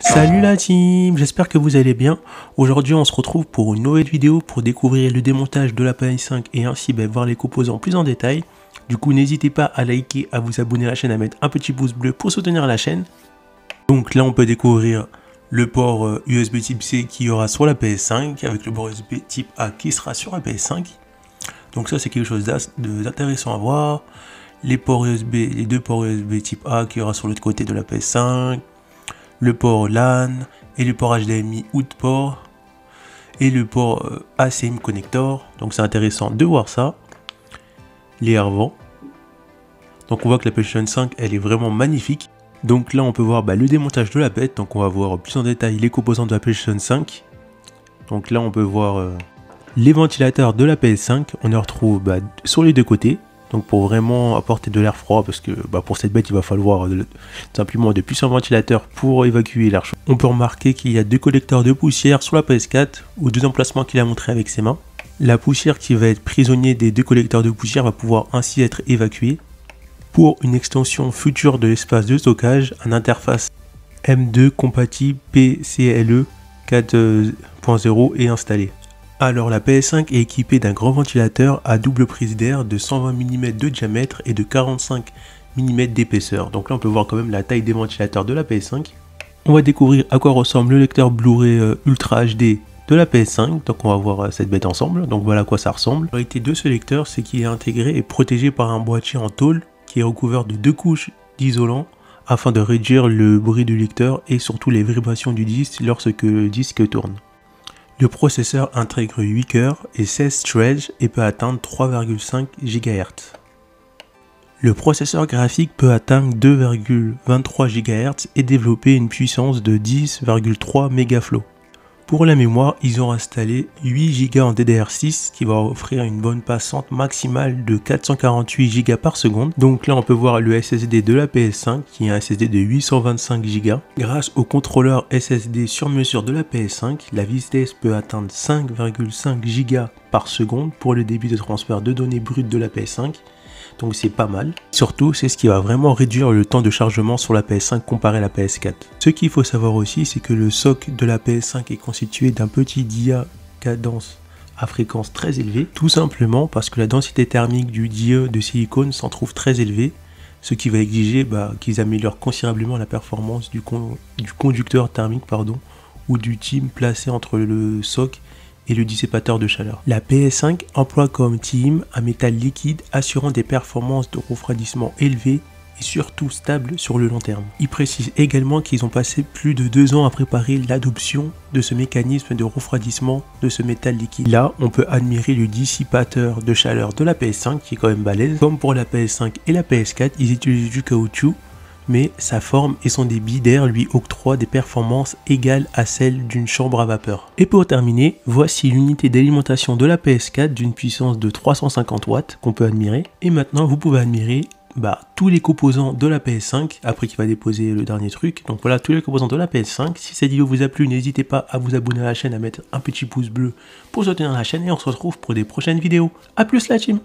Salut la team, j'espère que vous allez bien. Aujourd'hui on se retrouve pour une nouvelle vidéo pour découvrir le démontage de la PS5 et ainsi voir les composants plus en détail. Du coup n'hésitez pas à liker, à vous abonner à la chaîne, à mettre un petit pouce bleu pour soutenir la chaîne. Donc là on peut découvrir le port USB type C qui y aura sur la PS5 avec le port USB type A qui sera sur la PS5. Donc ça c'est quelque chose d'intéressant à voir. Les ports USB, les deux ports USB type A qui y aura sur l'autre côté de la PS5. Le port LAN et le port HDMI outport et le port ACM connector. Donc c'est intéressant de voir ça. Les revends. Donc on voit que la PlayStation 5 elle est vraiment magnifique. Donc là on peut voir le démontage de la bête. Donc on va voir plus en détail les composants de la PlayStation 5. Donc là on peut voir les ventilateurs de la PS5. On les retrouve sur les deux côtés. Donc pour vraiment apporter de l'air froid, parce que pour cette bête il va falloir simplement de puissants ventilateurs pour évacuer l'air chaud. On peut remarquer qu'il y a deux collecteurs de poussière sur la PS4, ou deux emplacements qu'il a montré avec ses mains. La poussière qui va être prisonnier des deux collecteurs de poussière va pouvoir ainsi être évacuée. Pour une extension future de l'espace de stockage, une interface M2 compatible PCIe 4.0 est installée. Alors la PS5 est équipée d'un grand ventilateur à double prise d'air de 120 mm de diamètre et de 45 mm d'épaisseur. Donc là on peut voir quand même la taille des ventilateurs de la PS5. On va découvrir à quoi ressemble le lecteur Blu-ray Ultra HD de la PS5. Donc on va voir cette bête ensemble. Donc voilà à quoi ça ressemble. La réalité de ce lecteur, c'est qu'il est intégré et protégé par un boîtier en tôle qui est recouvert de deux couches d'isolant afin de réduire le bruit du lecteur et surtout les vibrations du disque lorsque le disque tourne. Le processeur intègre 8 cœurs et 16 threads et peut atteindre 3,5 GHz. Le processeur graphique peut atteindre 2,23 GHz et développer une puissance de 10,3 MFLOPS. Pour la mémoire, ils ont installé 8 Go en DDR6 qui va offrir une bonne passante maximale de 448 Go par seconde. Donc là on peut voir le SSD de la PS5 qui est un SSD de 825 Go. Grâce au contrôleur SSD sur mesure de la PS5, la vitesse peut atteindre 5,5 Go par seconde pour le débit de transfert de données brutes de la PS5. Donc c'est pas mal. Surtout, c'est ce qui va vraiment réduire le temps de chargement sur la PS5 comparé à la PS4. Ce qu'il faut savoir aussi, c'est que le socle de la PS5 est constitué d'un petit dia cadence à fréquence très élevée, tout simplement parce que la densité thermique du die de silicone s'en trouve très élevée, ce qui va exiger qu'ils améliorent considérablement la performance du conducteur thermique ou du TIM placé entre le socle et le dissipateur de chaleur. La PS5 emploie comme TIM un métal liquide assurant des performances de refroidissement élevées et surtout stables sur le long terme. Il précise également qu'ils ont passé plus de 2 ans à préparer l'adoption de ce mécanisme de refroidissement de ce métal liquide. Là, on peut admirer le dissipateur de chaleur de la PS5 qui est quand même balèze. Comme pour la PS5 et la PS4, ils utilisent du caoutchouc, mais sa forme et son débit d'air lui octroient des performances égales à celles d'une chambre à vapeur. Et pour terminer, voici l'unité d'alimentation de la PS4 d'une puissance de 350 watts qu'on peut admirer. Et maintenant, vous pouvez admirer tous les composants de la PS5, après qu'il va déposer le dernier truc. Donc voilà tous les composants de la PS5. Si cette vidéo vous a plu, n'hésitez pas à vous abonner à la chaîne, à mettre un petit pouce bleu pour soutenir la chaîne et on se retrouve pour des prochaines vidéos. A plus la team!